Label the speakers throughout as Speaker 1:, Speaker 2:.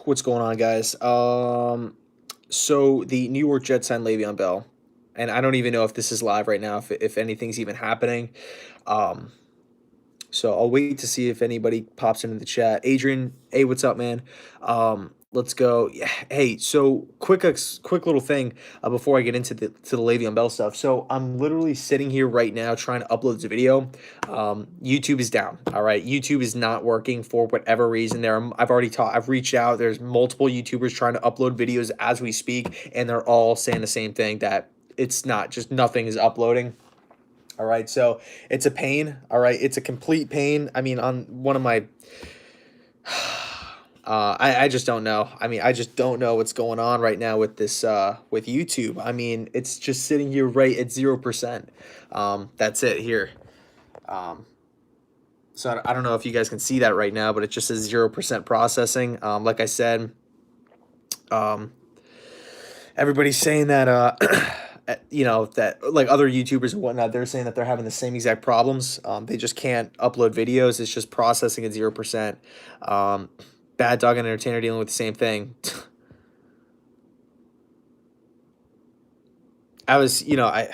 Speaker 1: What's going on, guys? So the New York Jets signed Le'Veon Bell, and I don't even know if this is live right now, if anything's even happening. Um, so I'll wait to see if anybody pops into the chat. Adrian, hey, what's up, man? Let's go. Yeah, hey, so quick little thing before I get into the Le'Veon Bell stuff. So I'm literally sitting here right now trying to upload this video. YouTube is down. All right, YouTube is not working for whatever reason. I've reached out. There's multiple YouTubers trying to upload videos as we speak, and they're all saying the same thing, that it's not, just nothing is uploading. All right, so it's a pain. All right, it's a complete pain. I mean, on one of my, I just don't know. I mean, I just don't know what's going on right now with this, with YouTube. I mean, it's just sitting here right at 0%. That's it here. So I don't know if you guys can see that right now, but it just says 0% processing. Like I said, everybody's saying that, you know, that like other YouTubers and whatnot, they're saying that they're having the same exact problems. They just can't upload videos. It's just processing at 0%. Bad Dog and Entertainer dealing with the same thing. Yeah,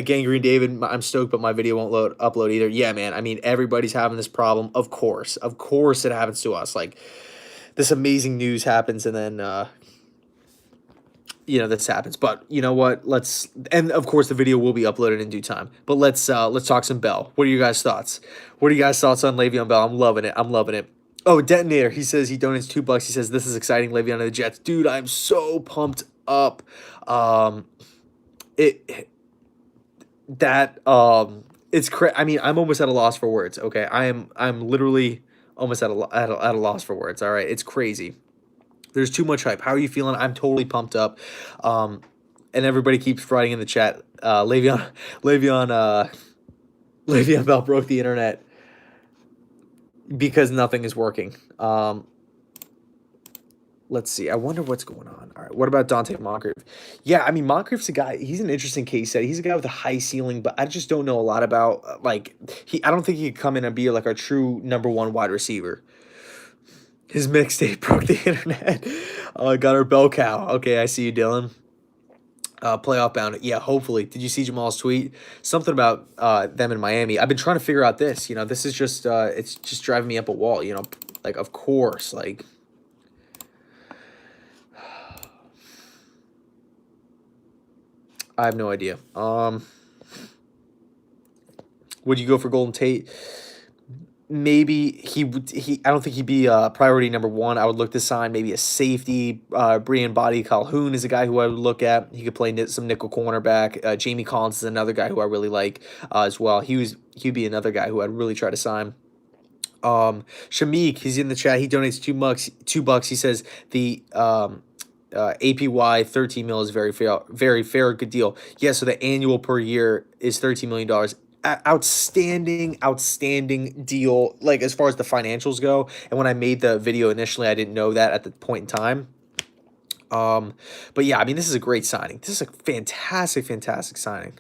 Speaker 1: Gangrene David, I'm stoked, but my video won't upload either. Yeah, man. I mean, everybody's having this problem. Of course, it happens to us. Like, this amazing news happens, and then this happens. But you know what? And of course the video will be uploaded in due time. But let's talk some Bell. What are your guys' thoughts? What are you guys' thoughts on Le'Veon Bell? I'm loving it. I'm loving it. Oh, Detonator. He says he donates $2. He says this is exciting. Le'Veon to the Jets, dude. I'm so pumped up. It that it's I mean, I'm almost at a loss for words. Okay, I'm literally almost at a loss for words. All right, it's crazy. There's too much hype. How are you feeling? I'm totally pumped up. And everybody keeps writing in the chat. Le'Veon, Le'Veon Bell broke the internet because nothing is working. Let's see. I wonder what's going on. All right. What about Dante Moncrief? Yeah, I mean, Moncrief's a guy. He's an interesting case study. He's a guy with a high ceiling, but I just don't know a lot about I don't think he could come in and be like a true #1 wide receiver. His mixtape broke the internet. Got our bell cow. Okay, I see you, Dylan. Playoff bound. Yeah, hopefully. Did you see Jamal's tweet? Something about them in Miami. I've been trying to figure out this. This is just it's just driving me up a wall. Like, of course, like. I have no idea. Would you go for Golden Tate? Maybe he I don't think he'd be priority #1. I would look to sign maybe a safety. Brian Body Calhoun is a guy who I would look at. He could play some nickel cornerback. Jamie Collins is another guy who I really like as well. He'd be another guy who I'd really try to sign. Shamik, he's in the chat. He donates $2. He says the APY 13 mil is very fair, good deal. Yeah, so the annual per year is $13 million. Outstanding deal, like, as far as the financials go. And when I made the video initially, I didn't know that at the point in time. But yeah, I mean, this is a great signing. This is a fantastic signing.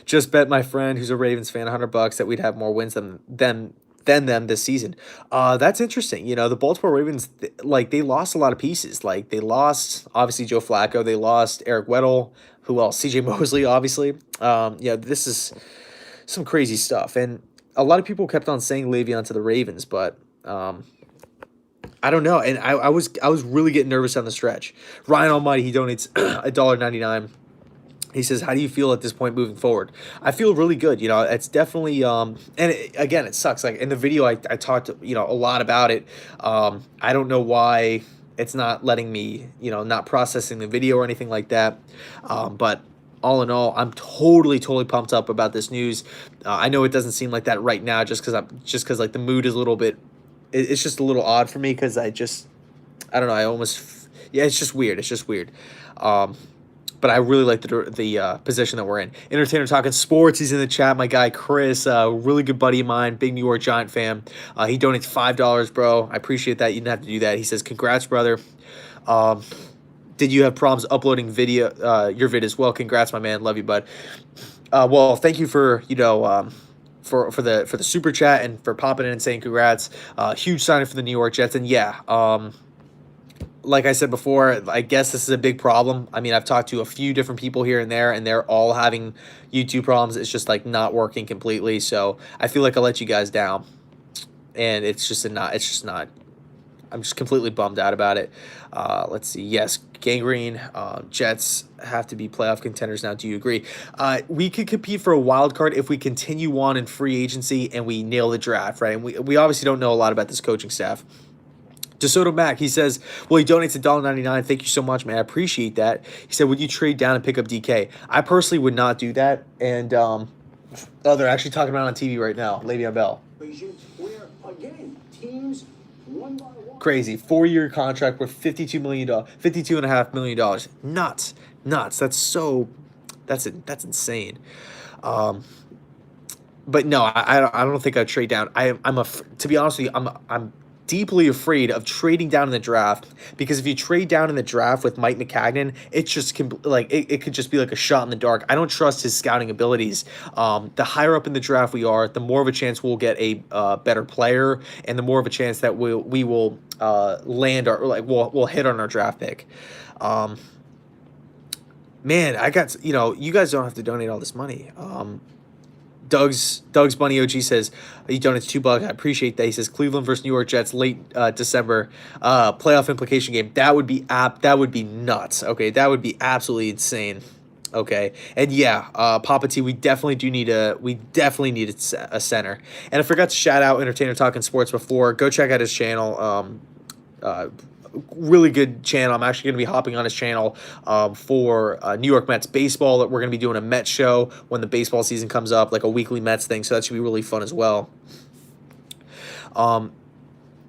Speaker 1: Just bet my friend who's a Ravens fan $100 that we'd have more wins than them this season. That's interesting. The Baltimore Ravens, they lost a lot of pieces. Like, they lost, obviously, Joe Flacco. They lost Eric Weddle. Who else? CJ Mosley, obviously. Yeah, this is some crazy stuff. And a lot of people kept on saying Le'Veon to the Ravens, but I don't know. And I was really getting nervous on the stretch. Ryan Almighty, he donates $1.99. He says, how do you feel at this point moving forward? I feel really good. It's definitely, again, it sucks. Like, in the video, I talked, a lot about it. I don't know why it's not letting me, not processing the video or anything like that. But all in all, I'm totally pumped up about this news. I know it doesn't seem like that right now, just because like the mood is a little bit, it's just a little odd for me. Cause I don't know. It's just weird. But I really like the position that we're in. Entertainer Talking Sports, he's in the chat. My guy Chris, really good buddy of mine, big New York Giant fan. He donates $5, bro. I appreciate that. You didn't have to do that. He says, congrats, brother. Did you have problems uploading your vid as well? Congrats, my man. Love you, bud. Well, thank you for for the super chat and for popping in and saying congrats. Huge signing for the New York Jets, and yeah, like I said before, I guess this is a big problem. I mean, I've talked to a few different people here and there, and they're all having YouTube problems. It's just like not working completely. So I feel like I let you guys down, and it's just a not. It's just not. I'm just completely bummed out about it. Let's see. Yes, Gangrene, Jets have to be playoff contenders now. Do you agree? We could compete for a wild card if we continue on in free agency and we nail the draft, right? And we obviously don't know a lot about this coaching staff. DeSoto Mac, he says, well, he donates $1.99. Thank you so much, man. I appreciate that. He said, would you trade down and pick up DK? I personally would not do that. And, oh, they're actually talking about it on TV right now. Le'Veon Bell.
Speaker 2: Where, again, teams one by one.
Speaker 1: Crazy. 4-year contract worth $52.5 million. Nuts. Nuts. That's insane. But no, I don't think I'd trade down. To be honest with you, I'm deeply afraid of trading down in the draft, because if you trade down in the draft with Mike McCagnon, it's just it could just be like a shot in the dark. I don't trust his scouting abilities. The higher up in the draft we are, the more of a chance we'll get a better player, and the more of a chance that we will land we'll hit on our draft pick. Man, you guys don't have to donate all this money. Doug's Bunny OG says he donates $2. I appreciate that. He says Cleveland versus New York Jets late December playoff implication game. That would be nuts. Okay, that would be absolutely insane. Okay, and yeah, Papa T, we definitely need a center. And I forgot to shout out Entertainer Talking Sports before. Go check out his channel. Really good channel. I'm actually going to be hopping on his channel for New York Mets baseball. We're going to be doing a Mets show when the baseball season comes up, like a weekly Mets thing. So that should be really fun as well.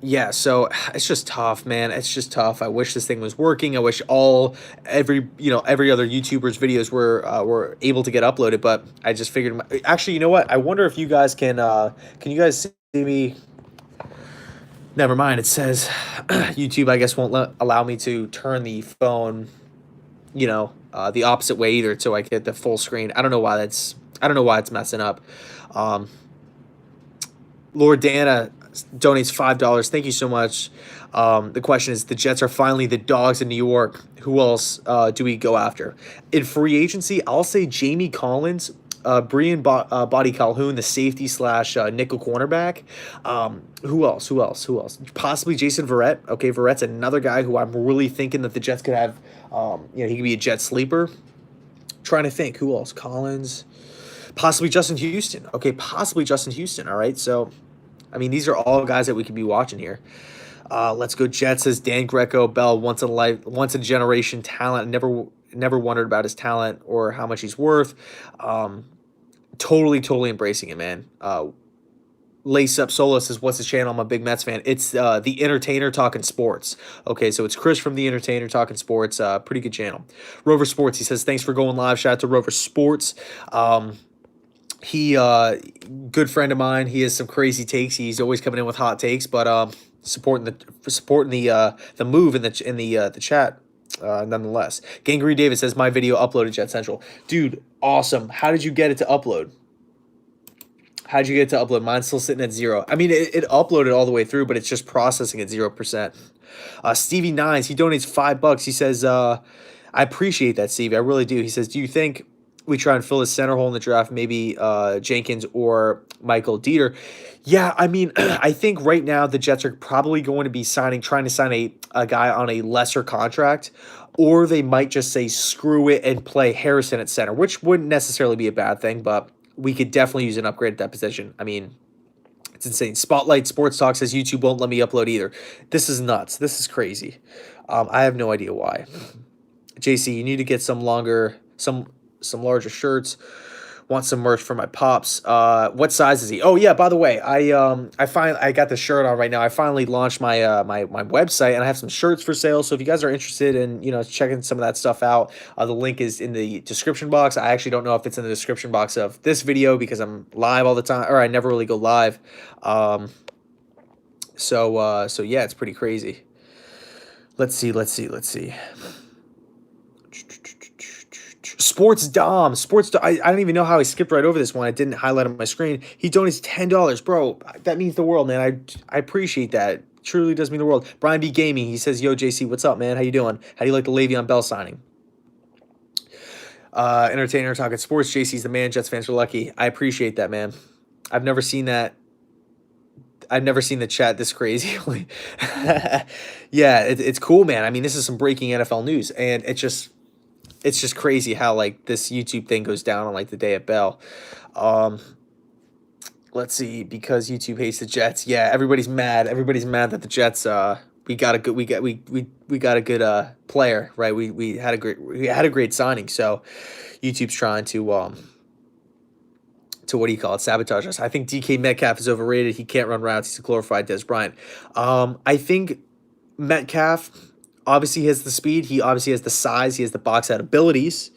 Speaker 1: Yeah, so it's just tough, man. It's just tough. I wish this thing was working. I wish every other YouTuber's videos were able to get uploaded, but I just figured. Actually, you know what? I wonder if you guys can you guys see me? Never mind. It says YouTube, I guess, won't allow me to turn the phone, the opposite way either, so I get the full screen. I don't know why it's messing up. Lord Dana donates $5. Thank you so much. The question is, the Jets are finally the dogs in New York. Who else do we go after? In free agency, I'll say Jamie Collins, Brian Body Calhoun, the safety slash nickel cornerback. Who else? Possibly Jason Verrett. Okay, Verrett's another guy who I'm really thinking that the Jets could have. He could be a Jet sleeper. Trying to think, who else? Collins. Possibly Justin Houston. Okay, possibly Justin Houston. All right, so, I mean, these are all guys that we could be watching here. Let's go Jets, says Dan Greco. Bell, once in a generation talent. Never wondered about his talent or how much he's worth. Totally embracing it, man. Lace Up Solo says, what's his channel? I'm a big Mets fan. It's The Entertainer Talking Sports. Okay, so it's Chris from The Entertainer Talking Sports. Pretty good channel. Rover Sports, he says, thanks for going live. Shout out to Rover Sports. He good friend of mine. He has some crazy takes. He's always coming in with hot takes, but supporting the move in the chat. Nonetheless, Gangrene David says, my video uploaded JetsCentral. Dude, awesome. How did you get it to upload? How'd you get it to upload? Mine's still sitting at 0. I mean, it uploaded all the way through, but it's just processing at 0%. Stevie Nines, he donates $5. He says, I appreciate that, Stevie. I really do. He says, do you think we try and fill the center hole in the draft, maybe Jenkins or Michael Dieter? Yeah, I mean, I think right now the Jets are probably going to be trying to sign a guy on a lesser contract, or they might just say screw it and play Harrison at center, which wouldn't necessarily be a bad thing, but we could definitely use an upgrade at that position. I mean, it's insane. Spotlight Sports Talk says YouTube won't let me upload either. This is nuts. This is crazy. I have no idea why. JC, you need to get some larger shirts. Want some merch for my pops. What size is he? Oh yeah, by the way, I got the shirt on right now. I finally launched my my website, and I have some shirts for sale. So if you guys are interested in checking some of that stuff out, the link is in the description box. I actually don't know if it's in the description box of this video because I'm live all the time, or I never really go live. So yeah, it's pretty crazy. Let's see. I don't even know how I skipped right over this one. I didn't highlight on my screen. He donates $10, bro. That means the world, man. I appreciate that. Truly does mean the world. Brian B Gaming, he says, "Yo, JC, what's up, man? How you doing? How do you like the Le'Veon Bell signing?" Entertainer talking sports. JC's the man. Jets fans are lucky. I appreciate that, man. I've never seen that. I've never seen the chat this crazy. Yeah, it's cool, man. I mean, this is some breaking NFL news, and it's just crazy how like this YouTube thing goes down on like the day of Bell. Um, let's see, because YouTube hates the Jets. Yeah, everybody's mad. Everybody's mad that the Jets we got a good we got a good player, right? We had a great signing. So YouTube's trying to what do you call it, sabotage us. I think DK Metcalf is overrated. He can't run routes. He's a glorified Des Bryant. I think Metcalf obviously has the speed. He obviously has the size. He has the box out abilities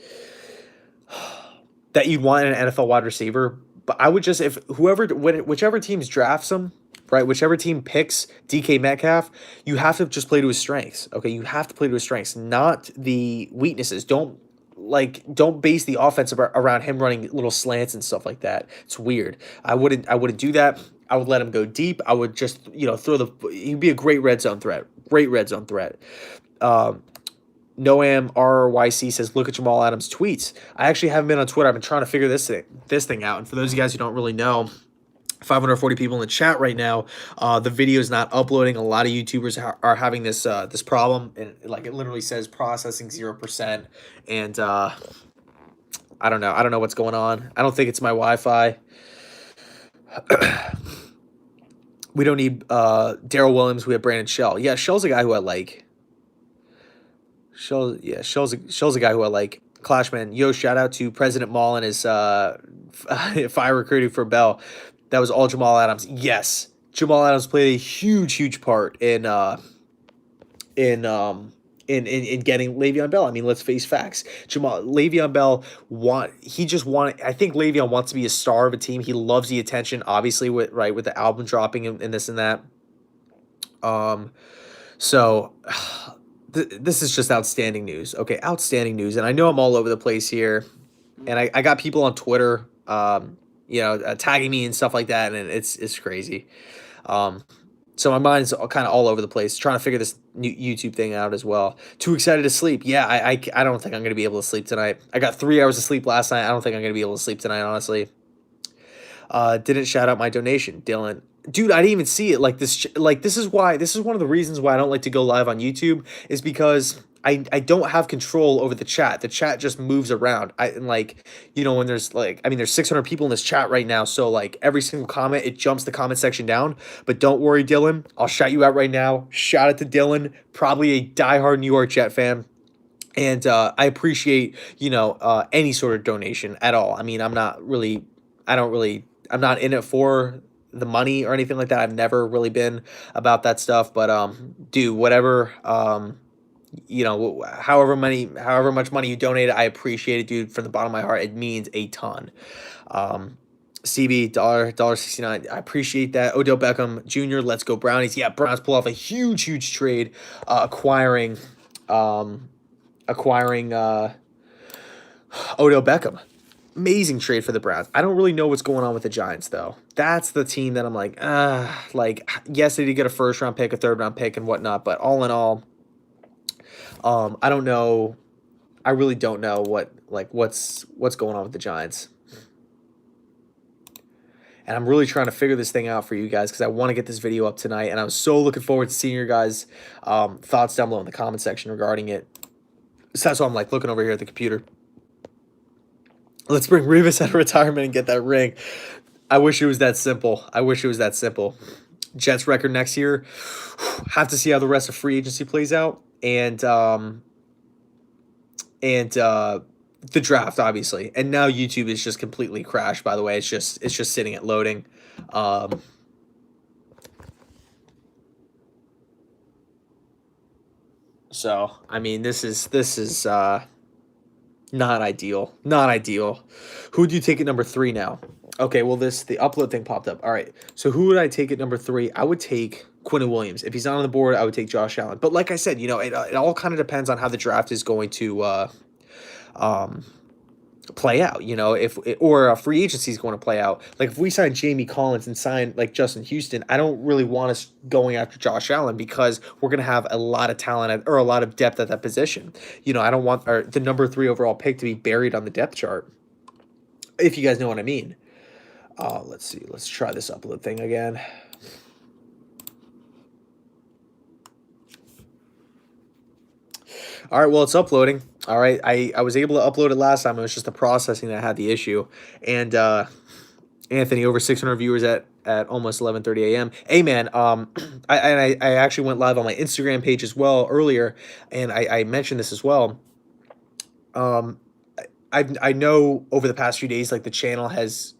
Speaker 1: that you'd want in an NFL wide receiver. But I would just, if whichever teams drafts him, right, whichever team picks DK Metcalf, you have to just play to his strengths. Okay, you have to play to his strengths, not the weaknesses. Don't base the offense around him running little slants and stuff like that. It's weird. I wouldn't do that. I would let him go deep. I would just he'd be a great red zone threat. Great red zone threat. Noam RYC says, look at Jamal Adams' tweets. I actually haven't been on Twitter. I've been trying to figure this thing out. And for those of you guys who don't really know, 540 people in the chat right now. The video is not uploading. A lot of YouTubers are having this this problem, and like it literally says processing 0%. And I don't know. I don't know what's going on. I don't think it's my Wi-Fi. We don't need Daryl Williams. We have Brandon Shell. Yeah, Shell's a guy who I like. Shell's a guy who I like. Clashman, yo, shout out to President Mall and his fire recruiting for Bell. That was all Jamal Adams. Yes, Jamal Adams played a huge part in getting Le'Veon Bell. I mean, let's face facts. Le'Veon Bell I think Le'Veon wants to be a star of a team. He loves the attention, obviously, with the album dropping and this and that. So this is just outstanding news. Okay, outstanding news. And I know I'm all over the place here, and I got people on Twitter, tagging me and stuff like that, and it's crazy. So my mind's kind of all over the place, trying to figure this new YouTube thing out as well. Too excited to sleep. Yeah, I don't think I'm going to be able to sleep tonight. I got 3 hours of sleep last night. I don't think I'm going to be able to sleep tonight, honestly. Didn't shout out my donation, Dylan. Dude, I didn't even see it. This is one of the reasons why I don't like to go live on YouTube, is because I don't have control over the chat. The chat just moves around. When there's there's 600 people in this chat right now, so like every single comment, it jumps the comment section down. But don't worry, Dylan, I'll shout you out right now. Shout out to Dylan, probably a diehard New York Jet fan. And I appreciate, any sort of donation at all. I mean, I'm not in it for the money or anything like that. I've never really been about that stuff, but dude, whatever, however much money you donated, I appreciate it, dude, from the bottom of my heart. It means a ton. CB $1.69. I appreciate that. Odell Beckham Jr. Let's go Brownies. Yeah, Browns pull off a huge trade, acquiring Odell Beckham. Amazing trade for the Browns. I don't really know what's going on with the Giants, though. That's the team that I'm yes, they did get a first round pick, a third round pick, and whatnot, but all in all, I don't know. I really don't know what's going on with the Giants. And I'm really trying to figure this thing out for you guys, because I want to get this video up tonight, and I'm so looking forward to seeing your guys' thoughts down below in the comment section regarding it. So that's why I'm looking over here at the computer. Let's bring Revis out of retirement and get that ring. I wish it was that simple. Jets record next year. Have to see how the rest of free agency plays out, and the draft, obviously. And now YouTube is just completely crashed. By the way, it's just sitting at loading. So I mean, this is not ideal. Not ideal. Who do you take at number 3 now? Okay, well, the upload thing popped up. All right, so who would I take at number 3? I would take Quinnen Williams. If he's not on the board, I would take Josh Allen. But like I said, it all kind of depends on how the draft is going to play out, you know, if or a free agency is going to play out. Like if we sign Jamie Collins and sign like Justin Houston, I don't really want us going after Josh Allen because we're going to have a lot of talent or a lot of depth at that position. You know, I don't want the number 3 overall pick to be buried on the depth chart. If you guys know what I mean. Let's see. Let's try this upload thing again. All right, well, it's uploading. All right, I was able to upload it last time. It was just the processing that had the issue. And Anthony, over 600 viewers at almost 11:30 a.m. Hey, man, I actually went live on my Instagram page as well earlier, and I mentioned this as well. Um, I know over the past few days, like the channel has,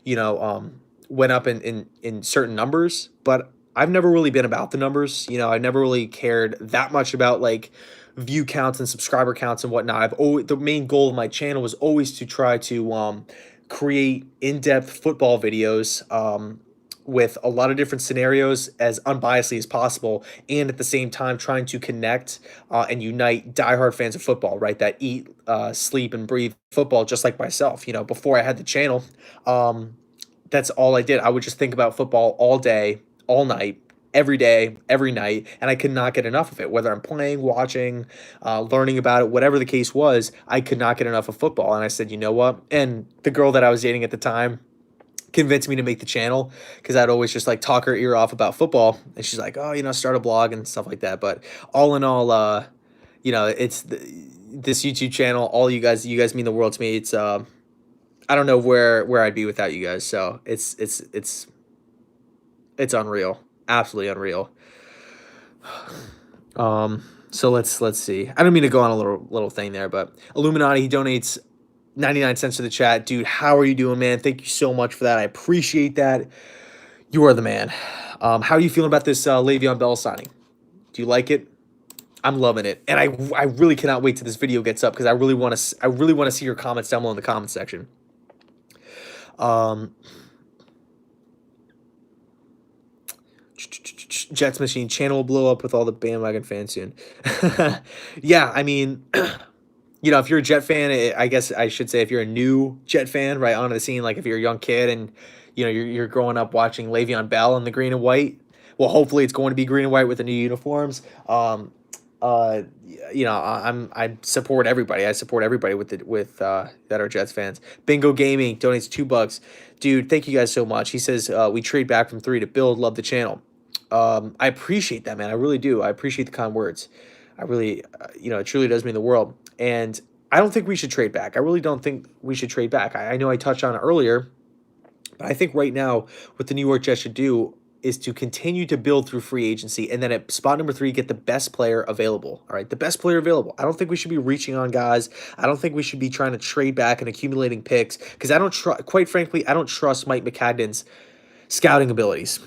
Speaker 1: you know, went up in certain numbers, but I've never really been about the numbers. You know, I never really cared that much about like view counts and subscriber counts and whatnot. I've always the main goal of my channel was always to try to create in-depth football videos with a lot of different scenarios as unbiasedly as possible, and at the same time trying to connect and unite diehard fans of football, right? That eat, sleep, and breathe football just like myself. You know, before I had the channel, that's all I did. I would just think about football all day, all night, every day, every night, and I could not get enough of it. Whether I'm playing, watching, learning about it, whatever the case was, I could not get enough of football. And I said, you know what? And the girl that I was dating at the time convinced me to make the channel because I'd always just like talk her ear off about football, and she's like, oh, you know, start a blog and stuff like that. But all in all, you know, this YouTube channel. All you guys mean the world to me. It's I don't know where I'd be without you guys. So it's unreal, absolutely unreal. So let's see. I don't mean to go on a little thing there, but Illuminati, he donates 99 cents to the chat. Dude, how are you doing, man? Thank you so much for that. I appreciate that. You are the man. How are you feeling about this Le'Veon Bell signing? Do you like it? I'm loving it, and I really cannot wait till this video gets up because I really want to see your comments down below in the comment section. Jets machine channel will blow up with all the bandwagon fans soon. Yeah, I mean, you know, if you're a Jet fan, I guess I should say if you're a new Jet fan, right onto the scene, like if you're a young kid and you know you're growing up watching Le'Veon Bell in the green and white. Well, hopefully it's going to be green and white with the new uniforms. You know, I support everybody. I support everybody that are Jets fans. Bingo Gaming donates $2. Dude, thank you guys so much. He says we trade back from 3 to build. Love the channel. I appreciate that, man. I really do. I appreciate the kind words. I really, you know, it truly does mean the world. And I don't think we should trade back. I really don't think we should trade back. I know I touched on it earlier, but I think right now what the New York Jets should do is to continue to build through free agency, and then at spot number 3, get the best player available. All right, the best player available. I don't think we should be reaching on guys. I don't think we should be trying to trade back and accumulating picks because I don't trust. Quite frankly, I don't trust Mike McCagnon's scouting abilities.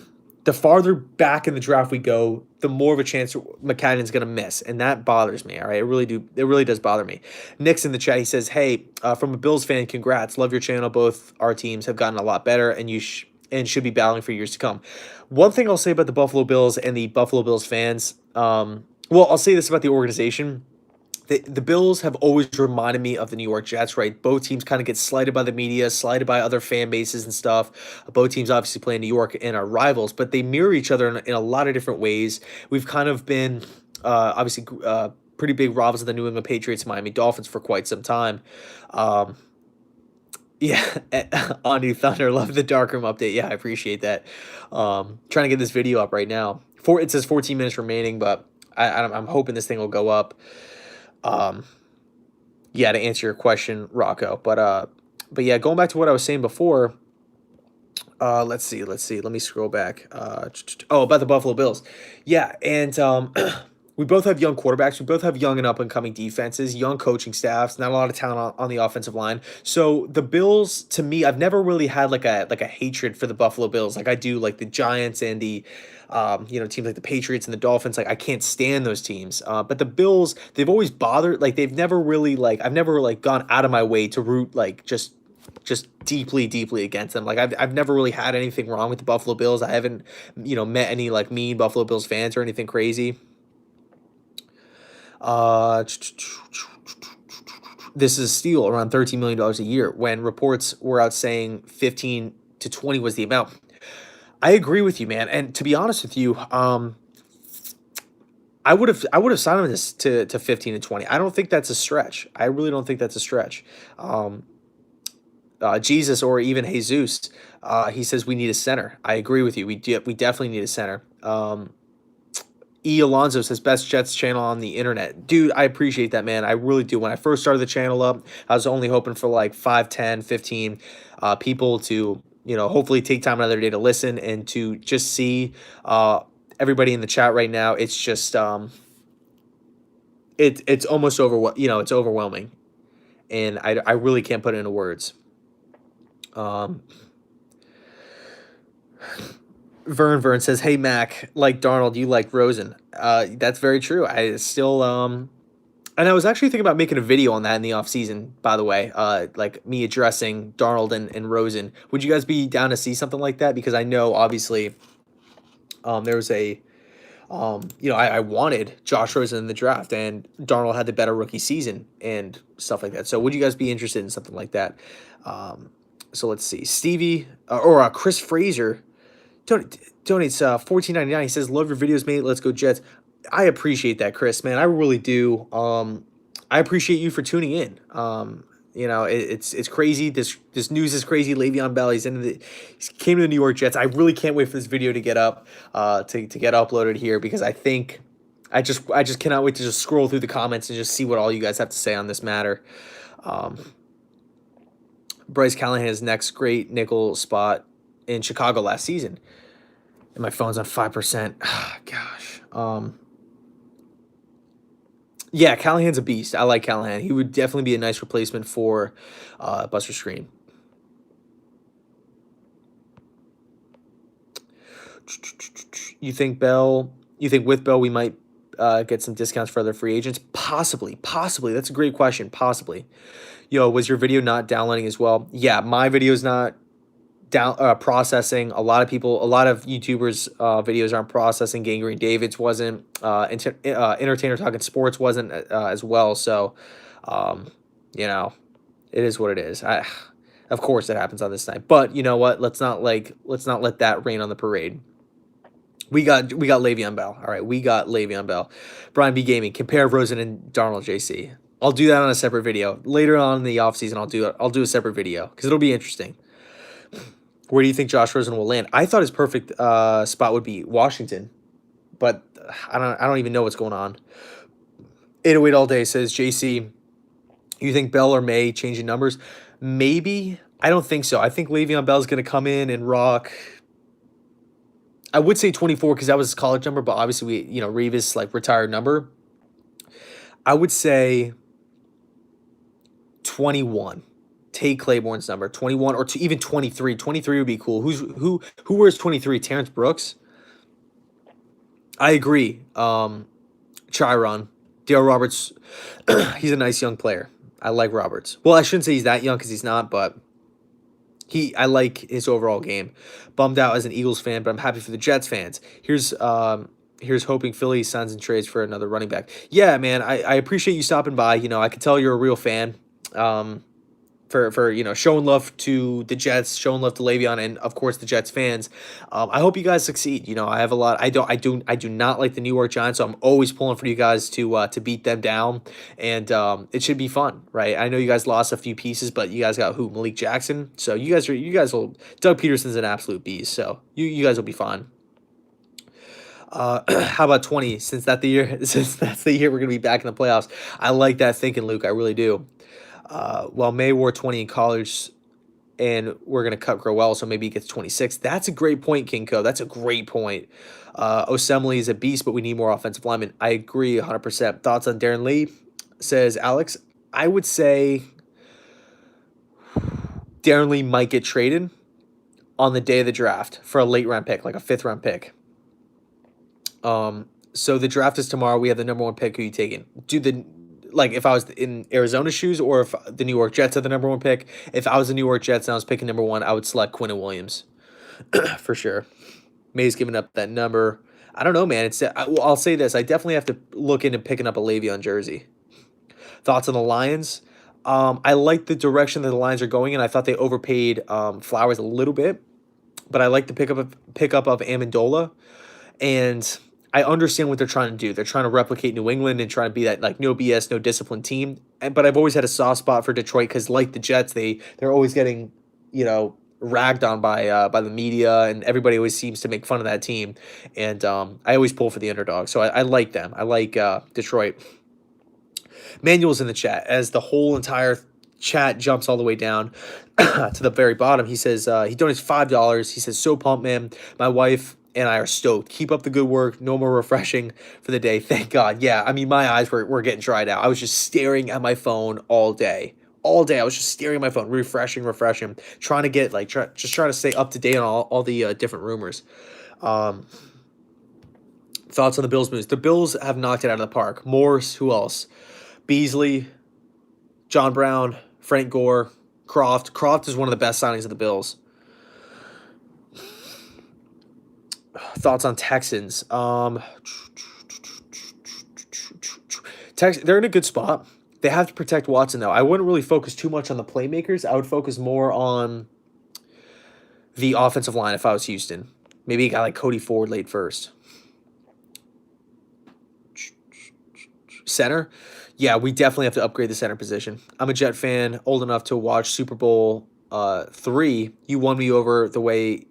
Speaker 1: The farther back in the draft we go, the more of a chance McCagnon's going to miss, and that bothers me. All right, it really does bother me. Nick's in the chat. He says, "Hey, from a Bills fan, congrats. Love your channel. Both our teams have gotten a lot better, and should be battling for years to come." One thing I'll say about the Buffalo Bills and the Buffalo Bills fans, well, I'll say this about the organization. The Bills have always reminded me of the New York Jets, right? Both teams kind of get slighted by the media, slighted by other fan bases and stuff. Both teams obviously play in New York and are rivals, but they mirror each other in a lot of different ways. We've kind of been, obviously, pretty big rivals of the New England Patriots and Miami Dolphins for quite some time. Yeah, Anu Thunder, love the darkroom update. Yeah, I appreciate that. Trying to get this video up right now. It says 14 minutes remaining, but I'm hoping this thing will go up. Yeah, to answer your question, Rocco. But yeah, going back to what I was saying before. Let's see. Let me scroll back. Oh, about the Buffalo Bills. Yeah, and we both have young quarterbacks. We both have young and up-and-coming defenses, young coaching staffs, not a lot of talent on the offensive line. So the Bills, to me, I've never really had like a hatred for the Buffalo Bills like I do like the Giants and the you know, teams like the Patriots and the Dolphins. Like I can't stand those teams. But the Bills, they've always bothered. Like they've never really like I've never like gone out of my way to root like just deeply against them. Like I've never really had anything wrong with the Buffalo Bills. I haven't, you know, met any like mean Buffalo Bills fans or anything crazy. this is a steal around $13 million a year when reports were out saying 15 to 20 was the amount. I agree with you, man. And to be honest with you, I would have signed him this to 15 and 20. I don't think that's a stretch. I really don't think that's a stretch. Um, Jesus or even Jesus, he says we need a center. I agree with you. We definitely need a center. E. Alonso says best Jets channel on the internet. Dude, I appreciate that, man. I really do. When I first started the channel up, I was only hoping for like 5, 10, 15 people to, hopefully take time out of their day to listen and to just see everybody in the chat right now. It's just it's almost it's overwhelming. And I really can't put it into words. Um Vern says, "Hey Mac, like Darnold, you like Rosen." That's very true. I still and I was actually thinking about making a video on that in the off season, by the way. Like me addressing Darnold and Rosen. Would you guys be down to see something like that? Because I know obviously there was a I wanted Josh Rosen in the draft, and Darnold had the better rookie season and stuff like that. So would you guys be interested in something like that? So let's see. Stevie or Chris Fraser donates 14.99. He says, "Love your videos, mate. Let's go Jets." I appreciate that, Chris. Man, I really do. I appreciate you for tuning in. It's crazy. This news is crazy. Le'Veon Bell, he came to the New York Jets. I really can't wait for this video to get up, to get uploaded here because I just cannot wait to just scroll through the comments and just see what all you guys have to say on this matter. Bryce Callahan's next great nickel spot in Chicago last season. And my phone's on 5%. Gosh. Yeah, Callahan's a beast. I like Callahan. He would definitely be a nice replacement for Buster Screen. You think with Bell we might get some discounts for other free agents? Possibly. That's a great question. Possibly. Was your video not downloading as well? Yeah, my video's not processing. A lot of YouTubers videos aren't processing. Gangrene David's wasn't. Entertainer Talking Sports wasn't as well. So it is what it is. Of course it happens on this night, but you know what, let's not let that rain on the parade. We got Le'Veon Bell. All right, we got Le'Veon Bell. Brian B Gaming, compare Rosen and Darnold. JC, I'll do that on a separate video later on in the offseason. I'll do a separate video because it'll be interesting. Where do you think Josh Rosen will land? I thought his perfect spot would be Washington, but I don't even know what's going on. 808 all day says, JC, you think Bell or May changing numbers? Maybe. I don't think so. I think Le'Veon Bell's going to come in and rock. I would say 24 because that was his college number, but obviously Revis retired number. I would say 21. Take Claiborne's number, 21 or even 23. 23 would be cool. Who wears 23? Terrence Brooks. I agree. Chiron, Dale Roberts. He's a nice young player. I like Roberts. Well, I shouldn't say he's that young because he's not, but I like his overall game. Bummed out as an Eagles fan, but I'm happy for the Jets fans. Here's hoping Philly signs and trades for another running back. Yeah, man, I appreciate you stopping by. I can tell you're a real fan. For showing love to the Jets, showing love to Le'Veon, and of course the Jets fans. I hope you guys succeed. I have a lot. I do not like the New York Giants, so I'm always pulling for you guys to beat them down, and it should be fun, right? I know you guys lost a few pieces, but you guys got Malik Jackson, so you guys will. Doug Peterson's an absolute beast, so you guys will be fine. How about 20? Since that's the year we're gonna be back in the playoffs. I like that thinking, Luke. I really do. Well, May wore 20 in college, and we're going to cut Growell, so maybe he gets 26. That's a great point, Kinko. That's a great point. Osemele is a beast, but we need more offensive linemen. I agree 100%. Thoughts on Darren Lee, says Alex. I would say Darren Lee might get traded on the day of the draft for a late round pick, like a 5th round pick. So the draft is tomorrow. We have the number 1 pick. Who you taking? If I was in Arizona's shoes or if the New York Jets had the number 1 pick, if I was the New York Jets and I was picking number 1, I would select Quinnen Williams for sure. May's giving up that number. I don't know, man. I'll say this. I definitely have to look into picking up a Le'Veon jersey. Thoughts on the Lions? I like the direction that the Lions are going in. I thought they overpaid Flowers a little bit, but I like the pickup of Amendola, and I understand what they're trying to do. They're trying to replicate New England and trying to be that like no BS, no discipline team. But I've always had a soft spot for Detroit because like the Jets, they're always getting ragged on by the media, and everybody always seems to make fun of that team. And I always pull for the underdog, so I like them. I like Detroit. Manuel's in the chat as the whole entire chat jumps all the way down to the very bottom. He says he donates $5. He says, "So pumped, man. My wife and I are stoked. Keep up the good work. No more refreshing for the day. Thank God." Yeah, I mean, my eyes were getting dried out. I was just staring at my phone all day. All day, I was just staring at my phone, refreshing, trying to get just trying to stay up to date on all the different rumors. Um, Thoughts on the Bills moves? The Bills have knocked it out of the park. Morse, who else? Beasley, John Brown, Frank Gore, Croft. Croft is one of the best signings of the Bills. Thoughts on Texans? They're in a good spot. They have to protect Watson, though. I wouldn't really focus too much on the playmakers. I would focus more on the offensive line if I was Houston. Maybe a guy like Cody Ford late first. Center? Yeah, we definitely have to upgrade the center position. I'm a Jet fan, old enough to watch Super Bowl 3. You won me over the way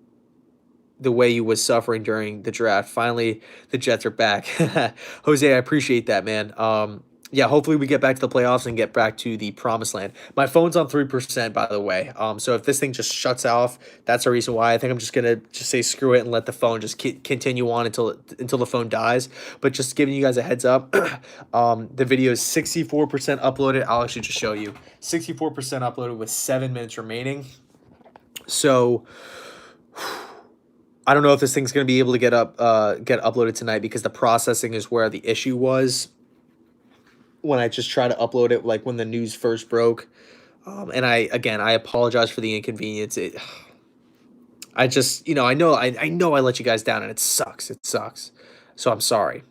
Speaker 1: you was suffering during the draft. Finally, the Jets are back. Jose, I appreciate that, man. Yeah, hopefully we get back to the playoffs and get back to the promised land. My phone's on 3%, by the way. So if this thing just shuts off, that's the reason why. I think I'm just gonna just say screw it and let the phone just continue on until the phone dies. But just giving you guys a heads up, the video is 64% uploaded. I'll actually just show you 64% uploaded with 7 minutes remaining. So I don't know if this thing's gonna be able to get uploaded tonight because the processing is where the issue was when I just try to upload it, like when the news first broke. And I apologize for the inconvenience. I just, I know I let you guys down and it sucks. It sucks. So I'm sorry.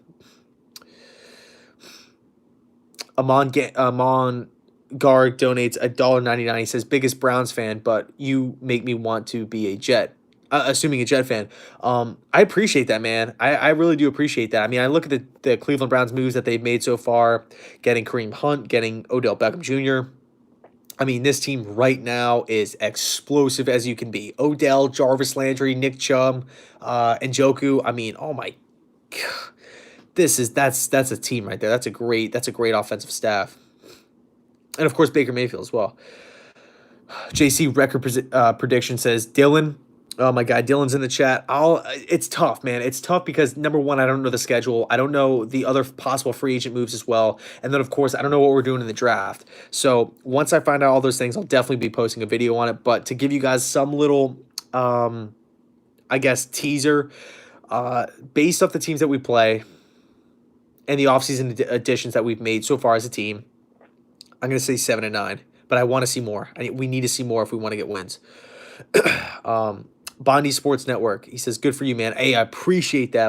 Speaker 1: Amon Garg donates $1.99. He says, biggest Browns fan, but you make me want to be a Jet. Assuming a Jet fan. I appreciate that, man. I really do appreciate that. I mean, I look at the Cleveland Browns moves that they've made so far, getting Kareem Hunt, getting Odell Beckham Jr. I mean, this team right now is explosive as you can be. Odell, Jarvis Landry, Nick Chubb, and Njoku. I mean, oh my God. That's a team right there. That's a great offensive staff. And of course Baker Mayfield as well. JC record prediction says Dylan. Oh my God, Dylan's in the chat. It's tough, man. It's tough because number one, I don't know the schedule. I don't know the other possible free agent moves as well. And then of course, I don't know what we're doing in the draft. So once I find out all those things, I'll definitely be posting a video on it. But to give you guys some little, I guess, teaser, based off the teams that we play and the offseason additions that we've made so far as a team, I'm going to say 7-9. But I want to see more. We need to see more if we want to get wins. Bondi Sports Network. He says, good for you, man. Hey, I appreciate that.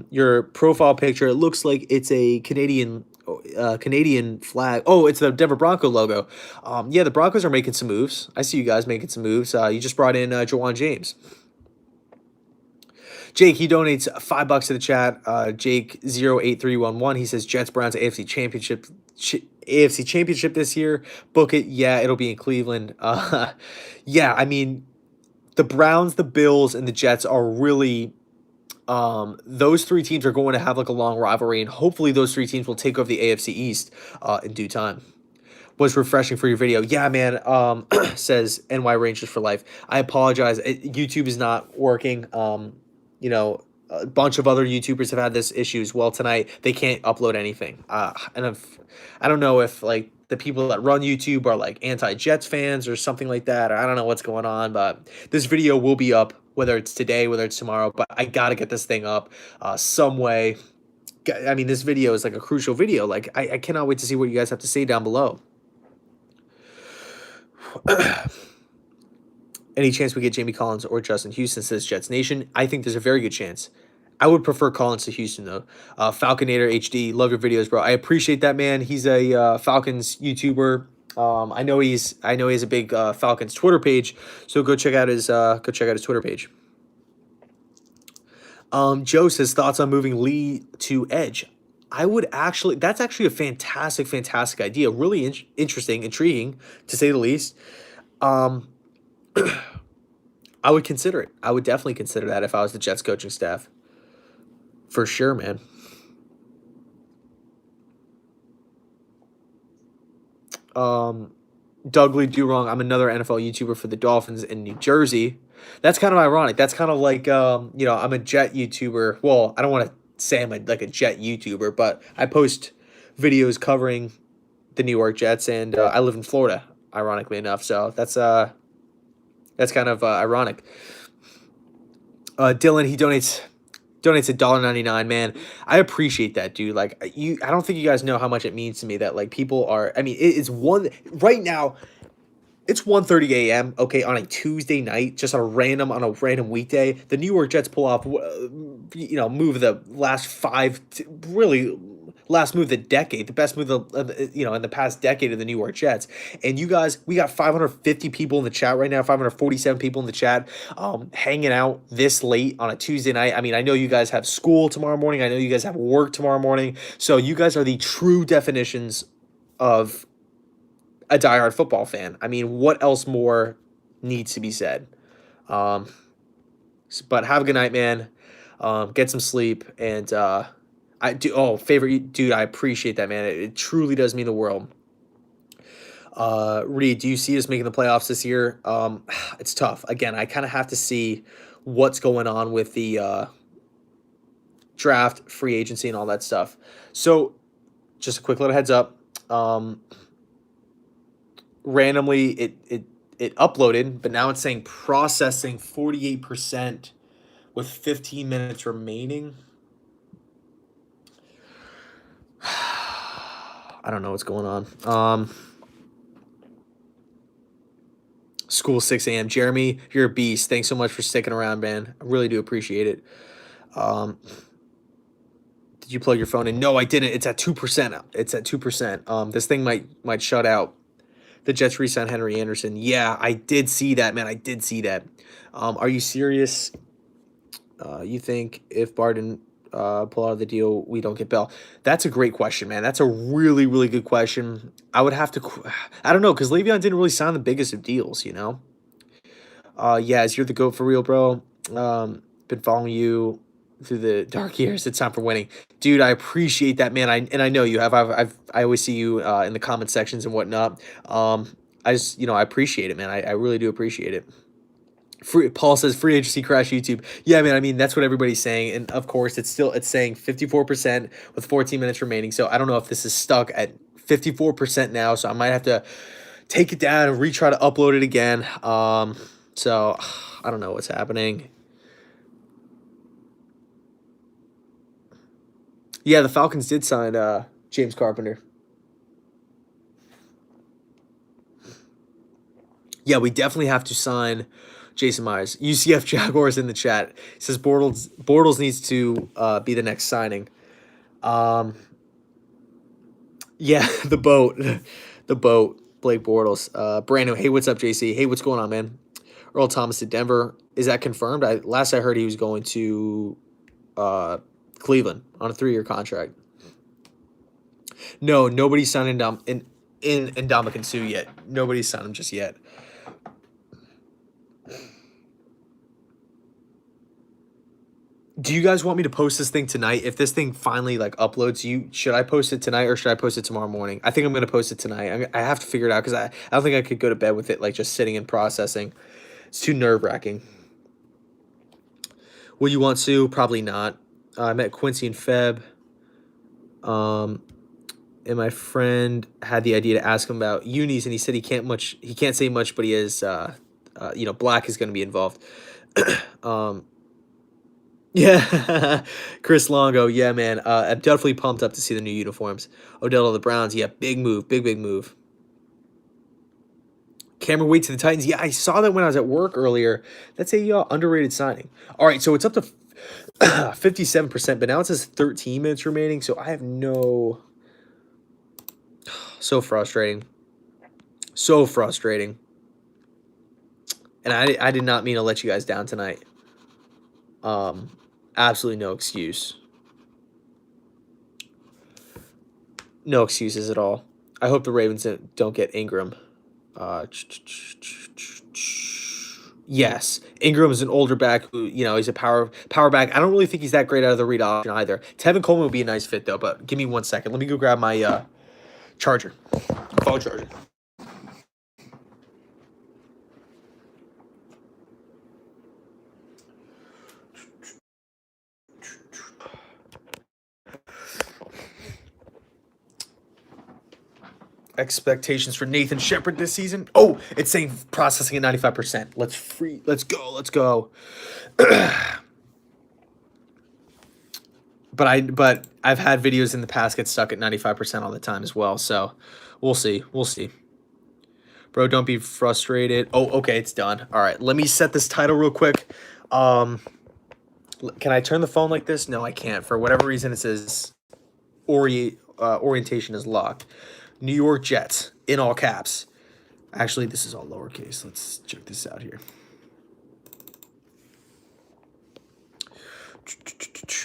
Speaker 1: Your profile picture, it looks like it's a Canadian flag. Oh, it's the Denver Bronco logo. Yeah, the Broncos are making some moves. I see you guys making some moves. You just brought in Jawan James. Jake, he donates $5 to the chat. Jake08311. He says Jets Browns AFC Championship this year. Book it. Yeah, it'll be in Cleveland. Yeah, I mean, the Browns, the Bills, and the Jets are really those three teams are going to have like a long rivalry, and hopefully those three teams will take over the AFC East in due time. Was refreshing for your video. Yeah, man, says NY Rangers for life. I apologize. YouTube is not working. A bunch of other YouTubers have had this issue as well tonight. They can't upload anything. And I don't know if like the people that run YouTube are like anti-Jets fans or something like that. Or I don't know what's going on, but this video will be up, whether it's today, whether it's tomorrow. But I got to get this thing up some way. I mean, this video is like a crucial video. Like, I cannot wait to see what you guys have to say down below. Any chance we get Jamie Collins or Justin Houston, says Jets Nation? I think there's a very good chance. I would prefer Collins to Houston though. Falconator HD, love your videos, bro. I appreciate that, man. He's a Falcons YouTuber. I know he has a big Falcons Twitter page, so go check out his Twitter page. Joe says thoughts on moving Lee to edge. I would actually, that's actually a fantastic, fantastic idea. Really interesting, intriguing to say the least. Um, I would consider it. I would definitely consider that if I was the Jets coaching staff. For sure, man. Um, Dougly Do Wrong. I'm another NFL YouTuber for the Dolphins in New Jersey. That's kind of ironic. That's kind of like I'm a Jet YouTuber. Well, I don't want to say I'm like a Jet YouTuber, but I post videos covering the New York Jets, and I live in Florida. Ironically enough, so that's kind of ironic. Dylan, he donates $1.99, man. I appreciate that, dude. Like I don't think you guys know how much it means to me that like people are. I mean, it's one right now. It's 1:30 a.m. Okay, on a Tuesday night, just on a random weekday. The New York Jets pull off, move of the last really last move of the decade, the best move in the past decade of the New York Jets. And you guys, we got 550 people in the chat right now, 547 people in the chat, hanging out this late on a Tuesday night. I mean, I know you guys have school tomorrow morning. I know you guys have work tomorrow morning. So you guys are the true definitions of a diehard football fan. I mean, what else more needs to be said? Um, but have a good night, man. Get some sleep, and I do. Oh, favorite dude, I appreciate that, man. It truly does mean the world. Reed, do you see us making the playoffs this year? It's tough. Again, I kind of have to see what's going on with the draft, free agency, and all that stuff. So, just a quick little heads up. Randomly it uploaded, but now it's saying processing 48% with 15 minutes remaining. I don't know what's going on. School 6 a.m. Jeremy, you're a beast. Thanks so much for sticking around, man. I really do appreciate it. Did you plug your phone in? No, I didn't. It's at 2%. It's at 2%. This thing might shut out. The Jets re-signed Henry Anderson. Yeah, I did see that, man. I did see that. Are you serious? You think if Barden pull out of the deal, we don't get Bell? That's a great question, man. That's a really, really good question. I would have to. I don't know, because Le'Veon didn't really sign the biggest of deals, you know. Yes, you're the GOAT for real, bro. Been following you through the dark years. It's time for winning, dude. I appreciate that, man. I know you have. I always see you in the comment sections and whatnot. I appreciate it, man. I really do appreciate it. Paul says free agency crash YouTube. Yeah, man. I mean, that's what everybody's saying, and of course, it's saying 54% with 14 minutes remaining. So I don't know if this is stuck at 54% now. So I might have to take it down and retry to upload it again. So I don't know what's happening. Yeah, the Falcons did sign James Carpenter. Yeah, we definitely have to sign Jason Myers. UCF Jaguars in the chat. He says Bortles needs to be the next signing. Yeah, the boat. The boat. Blake Bortles. Brandon, hey, what's up, JC? Hey, what's going on, man? Earl Thomas to Denver. Is that confirmed? Last I heard he was going to Cleveland on a 3-year contract. No, nobody's signed in Ndamukong Suh yet. Nobody's signed him just yet. Do you guys want me to post this thing tonight? If this thing finally uploads, should I post it tonight or should I post it tomorrow morning? I think I'm gonna post it tonight. I have to figure it out because I don't think I could go to bed with it just sitting and processing. It's too nerve-wracking. Will you want Sue? Probably not. I met Quincy and Feb. And my friend had the idea to ask him about unis, and he said he can't say much, but he is Black is going to be involved. Yeah, Chris Longo, yeah, man. I'm definitely pumped up to see the new uniforms. Odell to the Browns, yeah, big move, big move. Cameron Wade to the Titans, yeah, I saw that when I was at work earlier. That's a underrated signing. All right, so it's up to 57%, but now it says 13 minutes remaining, so I have no. So frustrating. So frustrating. And I did not mean to let you guys down tonight. Absolutely no excuse. No excuses at all. I hope the Ravens don't get Ingram. Uh, yes, Ingram is an older back who, he's a power back. I don't really think he's that great out of the read option either. Tevin Coleman would be a nice fit though, but give me 1 second. Let me go grab my charger, phone charger. Expectations for Nathan Shepard this season. Oh, it's saying processing at 95%. Let's go. But I've had videos in the past get stuck at 95% all the time as well. So we'll see. Bro, don't be frustrated. Oh, okay, it's done. All right, let me set this title real quick. Can I turn the phone like this? No, I can't. For whatever reason, it says orientation is locked. New York Jets in all caps. Actually, this is all lowercase. Let's check this out here.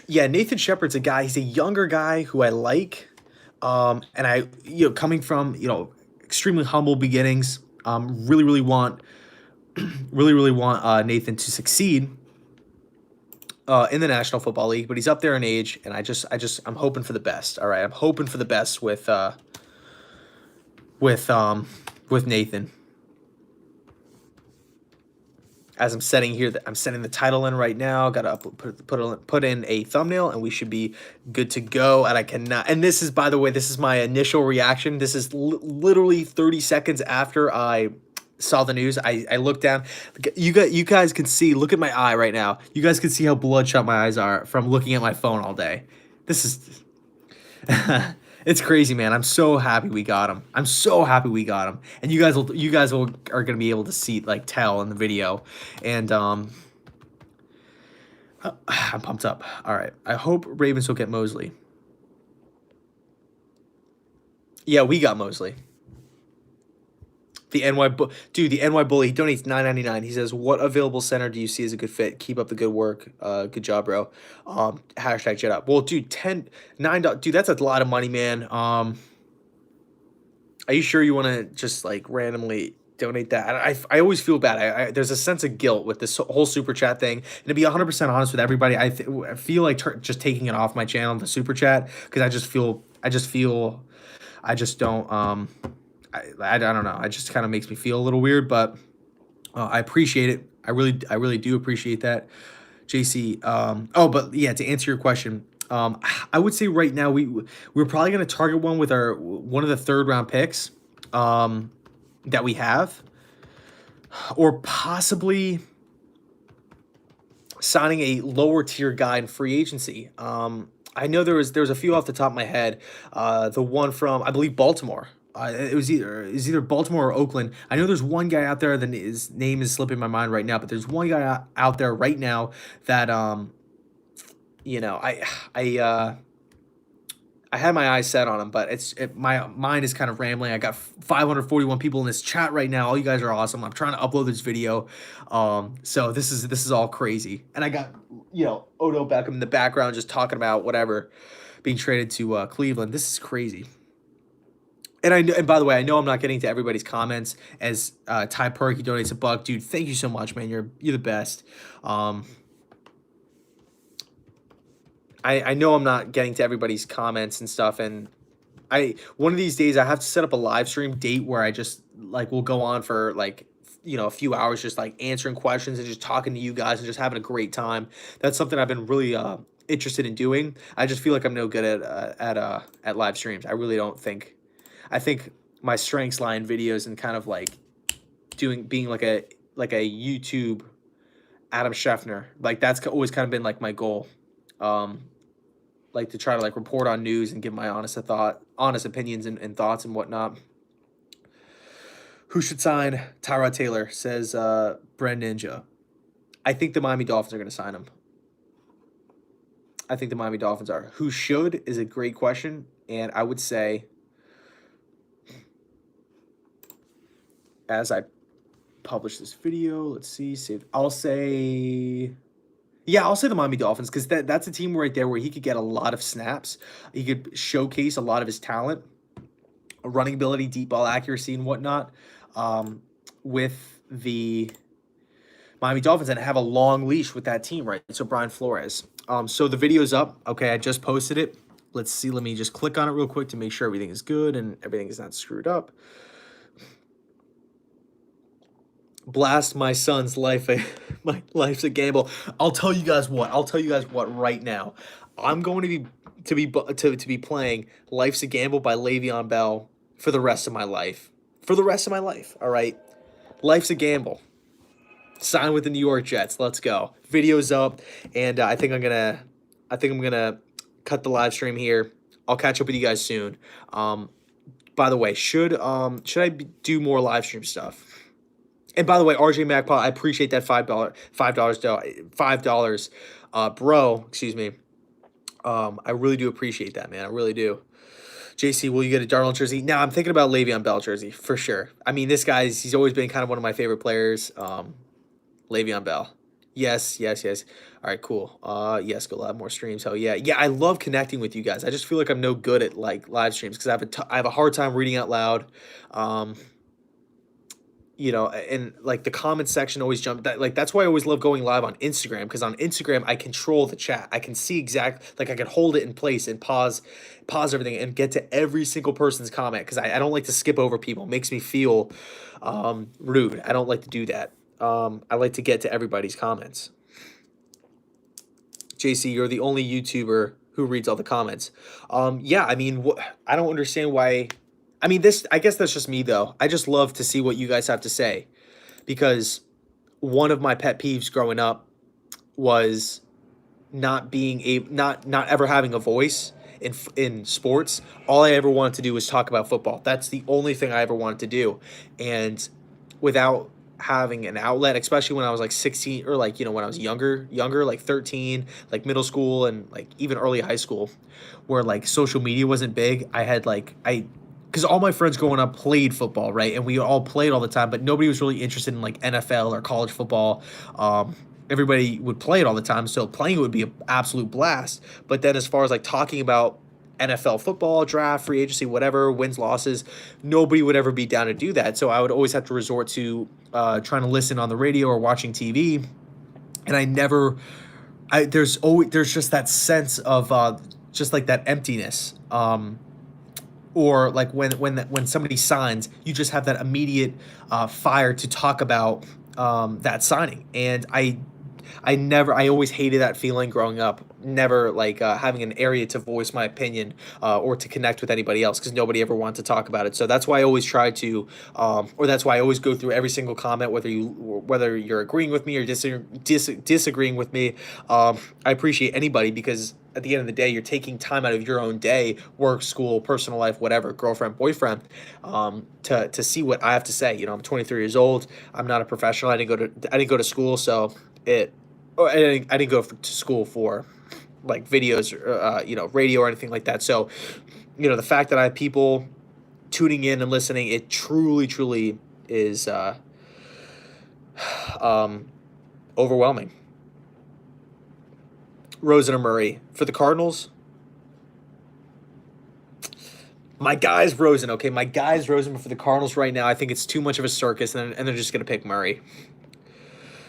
Speaker 1: Yeah, Nathan Shepard's a guy. He's a younger guy who I like. And I, coming from, extremely humble beginnings, really want Nathan to succeed in the National Football League, but he's up there in age, and I'm hoping for the best. All right, I'm hoping for the best with Nathan. As I'm setting here, I'm setting the title in right now. Got to put in a thumbnail, and we should be good to go. And I cannot. And this is, by the way, this is my initial reaction. This is literally 30 seconds after I saw the news. I looked down. You guys can see. Look at my eye right now. You guys can see how bloodshot my eyes are from looking at my phone all day. This is. It's crazy, man. I'm so happy we got him. And you guys are gonna be able to see, tell in the video, and I'm pumped up. All right, I hope Ravens will get Mosley. Yeah, we got Mosley. The NY Bully, he donates $9.99. He says, "What available center do you see as a good fit? Keep up the good work. Good job, bro." Hashtag Jet Up. Well, dude, $9, dude, that's a lot of money, man. Are you sure you want to just randomly donate that? I always feel bad. There's a sense of guilt with this whole super chat thing. And to be 100% honest with everybody, I feel like just taking it off my channel, the super chat, because I just don't. I don't know. It just kind of makes me feel a little weird, but I appreciate it. I really do appreciate that, JC. But yeah, to answer your question, I would say right now we're probably going to target one with one of the third round picks that we have, or possibly signing a lower tier guy in free agency. I know there was a few off the top of my head. The one from, I believe, Baltimore. It was either Baltimore or Oakland. I know there's one guy out there that his name is slipping my mind right now, but there's one guy out there right now that I had my eyes set on him, but my mind is kind of rambling. I got 541 people in this chat right now. All you guys are awesome. I'm trying to upload this video, so this is all crazy. And I got Odo Beckham in the background just talking about whatever being traded to Cleveland. This is crazy. And by the way, I know I'm not getting to everybody's comments. As Ty Perky donates $1, dude. Thank you so much, man. You're the best. I know I'm not getting to everybody's comments and stuff, and one of these days I have to set up a live stream date where I just will go on for a few hours, just answering questions and just talking to you guys and just having a great time. That's something I've been really interested in doing. I just feel like I'm no good at live streams. I really don't think. I think my strengths lie in videos and kind of being like a YouTube Adam Scheffner. That's always kind of been my goal. To try to report on news and give my honest opinions and thoughts and whatnot. Who should sign Tyrod Taylor, says Bren Ninja. I think the Miami Dolphins are going to sign him. I think the Miami Dolphins are. Who should is a great question, and I would say, as I publish this video, let's see, save. I'll say, yeah, I'll say the Miami Dolphins because that's a team right there where he could get a lot of snaps. He could showcase a lot of his talent, running ability, deep ball accuracy, and whatnot, with the Miami Dolphins, and have a long leash with that team, right? So Brian Flores. So the video's up. Okay, I just posted it. Let's see. Let me just click on it real quick to make sure everything is good and everything is not screwed up. Blast my son's life. My life's a gamble. I'll tell you guys what. I'll tell you guys what right now. I'm going to be playing "Life's a Gamble" by Le'Veon Bell for the rest of my life. For the rest of my life. All right. Life's a gamble. Sign with the New York Jets. Let's go. Video's up, and I think I'm gonna cut the live stream here. I'll catch up with you guys soon. By the way, should do more live stream stuff? And by the way, RJ Magpie, I appreciate that $5, bro. Excuse me. I really do appreciate that, man. I really do. JC, will you get a Darnold jersey? Now I'm thinking about Le'Veon Bell jersey for sure. I mean, he's always been kind of one of my favorite players. Le'Veon Bell. Yes. All right, cool. Yes, go live more streams. Hell yeah. Yeah, I love connecting with you guys. I just feel like I'm no good at like live streams because I have a hard time reading out loud. And like the comment section always that's why I always love going live on Instagram, because on Instagram I control the chat. I can see I can hold it in place and pause everything and get to every single person's comment, because I don't like to skip over people. It makes me feel rude. I don't like to do that. I like to get to everybody's comments. JC, you're the only YouTuber who reads all the comments. Yeah, I mean, I don't understand why. I mean, I guess that's just me, though. I just love to see what you guys have to say, because one of my pet peeves growing up was not ever having a voice in sports. All I ever wanted to do was talk about football. That's the only thing I ever wanted to do. And without having an outlet, especially when I was like 16, or like, when I was younger, like 13, like middle school and like even early high school, where like social media wasn't big, because all my friends growing up played football, right? And we all played all the time, but nobody was really interested in like NFL or college football. Everybody would play it all the time, so playing it would be an absolute blast. But then as far as like talking about NFL football, draft, free agency, whatever, wins, losses, nobody would ever be down to do that. So I would always have to resort to trying to listen on the radio or watching TV. And there's just that sense of just like that emptiness. Or like when somebody signs, you just have that immediate fire to talk about that signing. And I always hated that feeling growing up. Never like having an area to voice my opinion or to connect with anybody else, because nobody ever wanted to talk about it. So that's why I always try to, or that's why I always go through every single comment, whether you're agreeing with me or disagreeing with me. I appreciate anybody, because at the end of the day, you're taking time out of your own day, work, school, personal life, whatever, girlfriend, boyfriend, to see what I have to say. I'm 23 years old. I'm not a professional. I didn't go to school, so I didn't go to school for like videos or radio or anything like that. So the fact that I have people tuning in and listening, it truly is overwhelming. Rosen or Murray for the Cardinals? My guy's Rosen. Okay, my guy's Rosen, but for the Cardinals right now, I think it's too much of a circus, and they're just gonna pick Murray.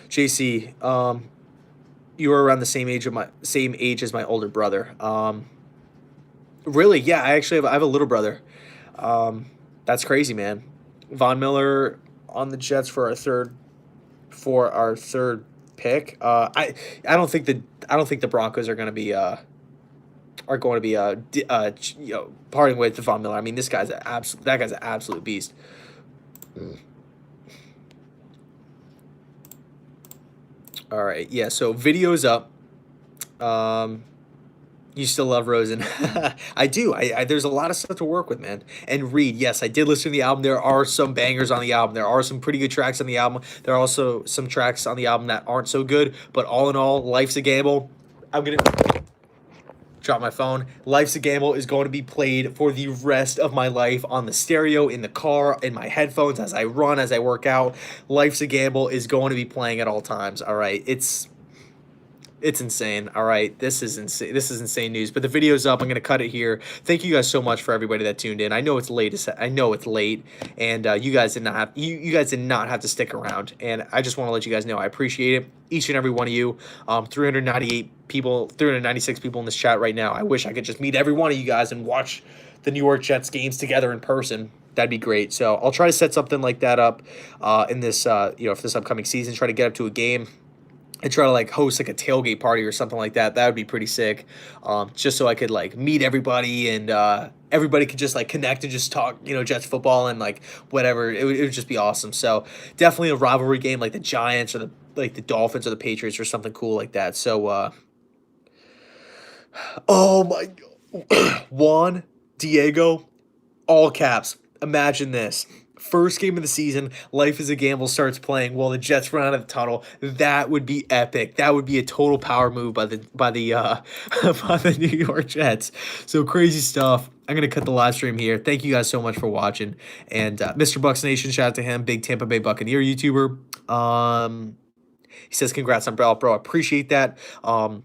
Speaker 1: JC, you were around the same age as my older brother. Really? Yeah, I have a little brother. That's crazy, man. Von Miller on the Jets for our third pick. I don't think the Broncos are going to be parting with Von Miller. I mean, that guy's an absolute beast. All right, yeah. So video's up. You still love Rosen. I do. There's a lot of stuff to work with, man. And read. Yes, I did listen to the album. There are some bangers on the album. There are some pretty good tracks on the album. There are also some tracks on the album that aren't so good. But all in all, life's a gamble. drop my phone. Life's a Gamble is going to be played for the rest of my life on the stereo, in the car, in my headphones, as I run, as I work out. Life's a Gamble is going to be playing at all times. All right, it's insane. All right, this is insane. This is insane news. But the video's up. I'm gonna cut it here. Thank you guys so much for everybody that tuned in. I know it's late. I know it's late, and you guys did not have you guys did not have to stick around. And I just want to let you guys know I appreciate it. Each and every one of you. 398 people, 396 people in this chat right now. I wish I could just meet every one of you guys and watch the New York Jets games together in person. That'd be great. So I'll try to set something like that up in this for this upcoming season. Try to get up to a game and try to like host like a tailgate party or something like that. That would be pretty sick. Just so I could like meet everybody and everybody could just like connect and just talk, Jets football and like whatever. It would just be awesome. So definitely a rivalry game like the Giants or the Dolphins or the Patriots or something cool like that. So oh my Juan Diego, all caps. Imagine this. First game of the season, Life is a Gamble starts playing while the Jets run out of the tunnel. That would be epic. That would be a total power move by the by the New York Jets. So crazy stuff. I'm gonna cut the live stream here. Thank you guys so much for watching. And Mr. Bucks Nation, shout out to him, big Tampa Bay Buccaneer YouTuber. He says congrats on bro. Appreciate that. And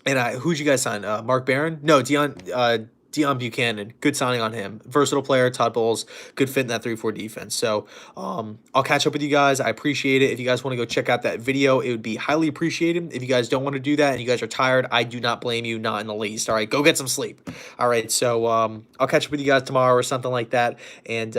Speaker 1: who'd you guys sign? Mark Barron? No, Deion Buchanan, good signing on him. Versatile player, Todd Bowles, good fit in that 3-4 defense. So I'll catch up with you guys. I appreciate it. If you guys want to go check out that video, it would be highly appreciated. If you guys don't want to do that and you guys are tired, I do not blame you, not in the least. All right, go get some sleep. All right, so I'll catch up with you guys tomorrow or something like that. And